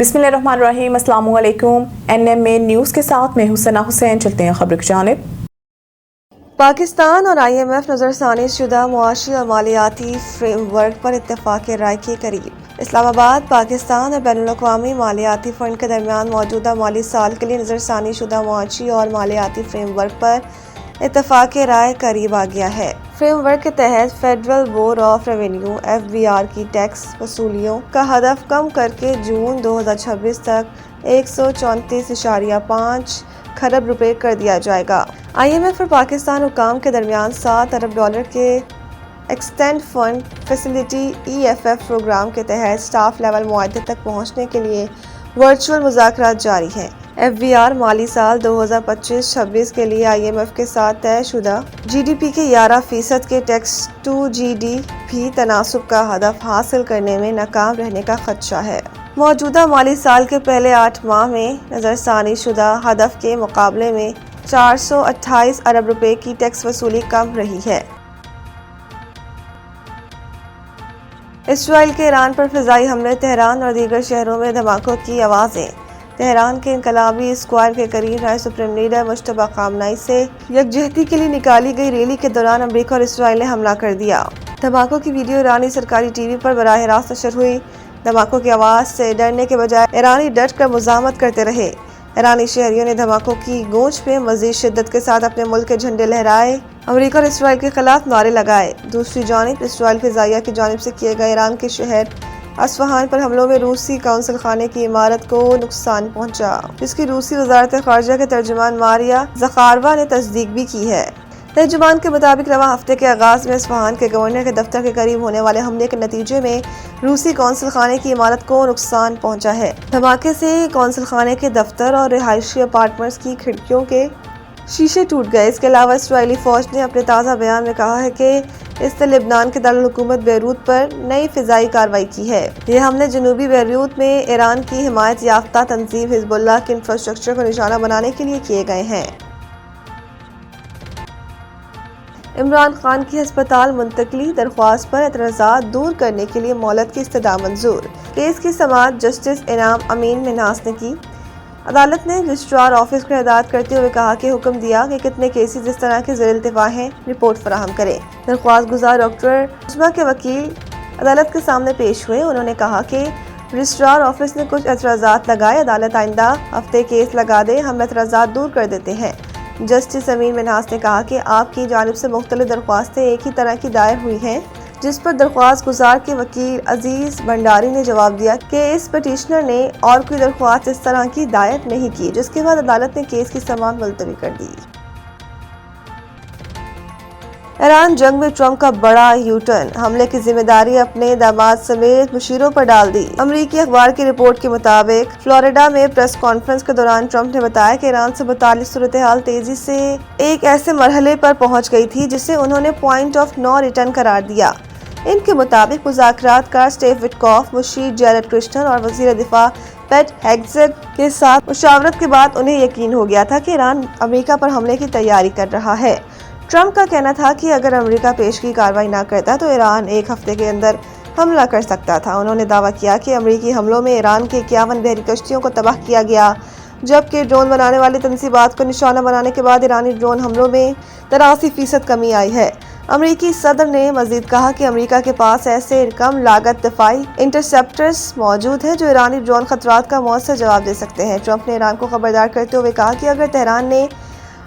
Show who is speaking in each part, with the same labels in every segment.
Speaker 1: बिस्मिल्लाहिर्रहमानिर्रहीम, अस्सलाम वालेकुम। NMA न्यूज़ के साथ मैं हुसैना हुसैन। चलते हैं खबर की जानिब।
Speaker 2: पाकिस्तान और IMF नज़रसानी शुदा मुआशी और मालियाती फ्रेमवर्क पर इत्तेफाक राय के करीब। इस्लामाबाद पाकिस्तान और बैनुल-अक़वामी मालियाती फ़ंड के दरमियान मौजूदा माली साल के लिए नज़रसानी शुदा मुआशी और मालियाती फ्रेमवर्क पर इत्तेफाक राय करीब आ गया है। फ्रेमवर्क के तहत federal board of revenue FBR की टैक्स वसूलियों का हदफ कम करके जून 2026 तक 134.5 खरब रुपए कर दिया जाएगा। IMF और पाकिस्तान हुकाम के दरमियान $7 अरब के extend fund facility EFF program के तहत स्टाफ लेवल मुआहदे तक पहुंचने के लिए वर्चुअल मुज़ाकरात जारी हैं। FBR माली साल 2025-26 के लिए IMF के साथ तयशुदा GDP के 11% के टैक्स टू GDP तनासुब का हदफ हासिल करने में नाकाम रहने का खदशा है। मौजूदा माली साल के पहले 8 माह में नज़रसानी शुदा हदफ के मुकाबले में 428 अरब रुपए की टैक्स वसूली कम रही है। इसराइल के ईरान पर फ़िज़ाई हमले, तेहरान और दीगर शहरों में धमाकों की आवाज़ें। तेहरान के इनकलाबी स्क्वायर के करीब राय सुप्रीम लीडर मुश्तबा खामनेई से यकजहती के लिए निकाली गई रैली के दौरान अमेरिका और इसराइल ने हमला कर दिया। धमाकों की वीडियो ईरानी सरकारी TV पर बराह रास्त नशर हुई। धमाकों की आवाज़ से डरने के बजाय ईरानी डट कर मुज़ाहमत करते रहे। ईरानी शहरियों ने धमाकों की गूंज में मज़ीद शिद्दत के साथ अपने मुल्क के झंडे लहराए, अमेरिका और इसराइल के खिलाफ नारे लगाए। दूसरी जानिब इसराइल फ़िज़ाइया की जानिब से किए गए ईरान के शहर अस्फ़हान पर हमलों में रूसी कौंसल खाने की इमारत को नुकसान पहुंचा, जिसकी रूसी वज़ारत ख़ारजा के तर्जुमान मारिया ज़खारवा ने तस्दीक भी की है। तर्जुमान के मुताबिक रवा हफ्ते के आगाज़ में अस्फ़हान के गवर्नर के दफ्तर के करीब होने वाले हमले के नतीजे में रूसी कौंसल खाने की इमारत को नुकसान पहुंचा है। धमाके से कौंसल खाने के दफ्तर और रिहायशी अपार्टमेंट्स की खिड़कियों के शीशे टूट गए। इसके अलावा इसराइली फ़ौज ने अपने ताज़ा बयान में कहा है कि इसने लेबनान के दारुल हुकूमत बैरूत पर नई फ़िज़ाई कार्रवाई की है। ये हमले जनूबी बैरूत में ईरान की हिमायत याफ्ता तंजीम हिज़्बुल्लाह के इंफ्रास्ट्रक्चर को निशाना बनाने के लिए किए गए हैं। इमरान खान की अस्पताल मुंतकली दरख्वास्त पर एतराज़ात दूर करने के लिए मोहलत की इस्तदा मंजूर। केस की समाअत जस्टिस इनाम अमीन मिन्हास ने की। अदालत ने रजिस्ट्रार ऑफिस को हिदायत करते हुए कहा कि हुक्म दिया कि कितने केसेस इस तरह के ज़ेर इल्तिफ़ा हैं, रिपोर्ट फराहम करें। दरख्वास्त गुजार डॉक्टर उस्मा के वकील अदालत के सामने पेश हुए। उन्होंने कहा कि रजिस्ट्रार ऑफिस ने कुछ एतराज़ात लगाए, अदालत आइंदा हफ्ते केस लगा दे, हम एतराज़ात दूर कर देते हैं। जस्टिस अमीन मिन्हास ने कहा कि आपकी जानिब से मुख्तलिफ दरख्वास्तें एक ही तरह की दायर हुई हैं, जिस पर दरख्वास्त गुजार के वकील अजीज़ भंडारी ने जवाब दिया कि इस पटिशनर ने और कोई दरख्वास्त इस तरह की दायर नहीं की, जिसके बाद अदालत ने केस की समाअत मुलतवी कर दी। ईरान जंग में ट्रंप का बड़ा यूटर्न, हमले की जिम्मेदारी अपने दामाद समेत मुशीरों पर डाल दी। अमरीकी अखबार की रिपोर्ट के मुताबिक फ्लोरिडा में प्रेस कॉन्फ्रेंस के दौरान ट्रंप ने बताया कि ईरान से मुताल्लिक़ सूरत हाल तेजी से एक ऐसे मरहले पर पहुंच गई थी जिसे उन्होंने पॉइंट ऑफ नो रिटर्न करार दिया। इनके मुताबिक मुज़ाकरात कार स्टीव विटकॉफ, मुशीर जैरेड कृष्णन और वज़ीर दिफा पेट हेग्सेट के साथ मुशावरत के बाद उन्हें यकीन हो गया था कि ईरान अमेरिका पर हमले की तैयारी कर रहा है। ट्रंप का कहना था कि अगर अमेरिका पेशगी कार्रवाई न करता तो ईरान एक हफ्ते के अंदर हमला कर सकता था। उन्होंने दावा किया कि अमेरिकी हमलों में ईरान के 51 बहरी कश्तियों को तबाह किया गया, जबकि ड्रोन बनाने वाली तंसीबात को निशाना बनाने के बाद ईरानी ड्रोन हमलों में 83% कमी आई है। अमेरिकी सदर ने मजीद कहा कि अमेरिका के पास ऐसे कम लागत दफाई इंटरसेप्टर्स मौजूद हैं जो ईरानी ड्रोन खतरात का मौसर जवाब दे सकते हैं। ट्रंप ने ईरान को खबरदार करते हुए कहा कि अगर तेहरान ने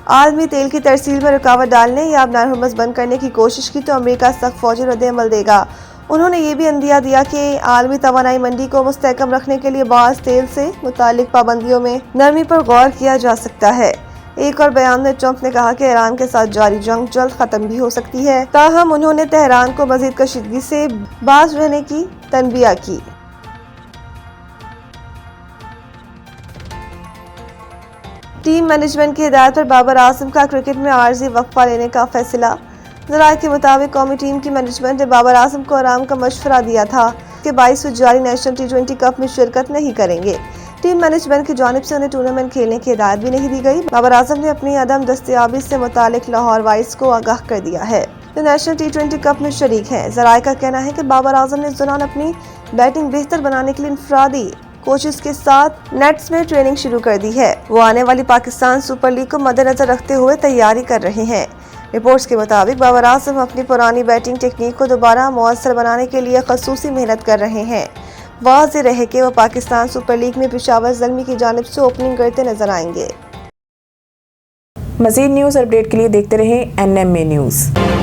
Speaker 2: आलमी तेल की तरसील में रुकावट डालने या अपना हुर्मस बंद करने की कोशिश की तो अमेरिका सख्त फौजी रद्द-ए-अमल देगा। उन्होंने ये भी अंदिया दिया कि आलमी तवानाई मंडी को मुस्तहकम रखने के लिए बाज़ तेल से मुतालिक पाबंदियों में नरमी पर गौर किया जा सकता है। एक और बयान में ट्रंप ने कहा कि ईरान के साथ जारी जंग जल्द खत्म भी हो सकती है, ताहम उन्होंने तेहरान को मजीद कशीदगी से बाज रहने की तनबीह की। टीम मैनेजमेंट की हिदायत पर बाबर आजम का क्रिकेट में आर्जी वक्फा लेने का फैसला। ज़राए के मुताबिक कौमी टीम की मैनेजमेंट ने बाबर आजम को आराम का मशवरा दिया था कि 22 जारी नेशनल T20 कप में शिरकत नहीं करेंगे। टीम मैनेजमेंट की जानिब से उन्हें टूर्नामेंट खेलने की हिदायत भी नहीं दी गई। बाबर आजम ने अपनी अदम दस्तयाबी से मुतालिक लाहौर वाइट्स को आगाह कर दिया है, जो नेशनल T20 कप में शरीक है। ज़राए का कहना है कि बाबर आजम ने इस दौरान अपनी बैटिंग बेहतर बनाने के लिए इनफरादी कोचेस के साथ नेट्स में ट्रेनिंग शुरू कर दी है। वो आने वाली पाकिस्तान सुपर लीग को मद्देनजर रखते हुए तैयारी कर रहे हैं। रिपोर्ट्स के मुताबिक बाबर आजम अपनी पुरानी बैटिंग टेक्निक को दोबारा मुअस्सर बनाने के लिए खसूसी मेहनत कर रहे हैं। वाज़ेह रहे कि वो पाकिस्तान सुपर लीग में पेशावर ज़ल्मी की जानिब से ओपनिंग करते नजर आएंगे।
Speaker 1: मज़ीद न्यूज़ अपडेट के लिए देखते रहें NMA न्यूज़।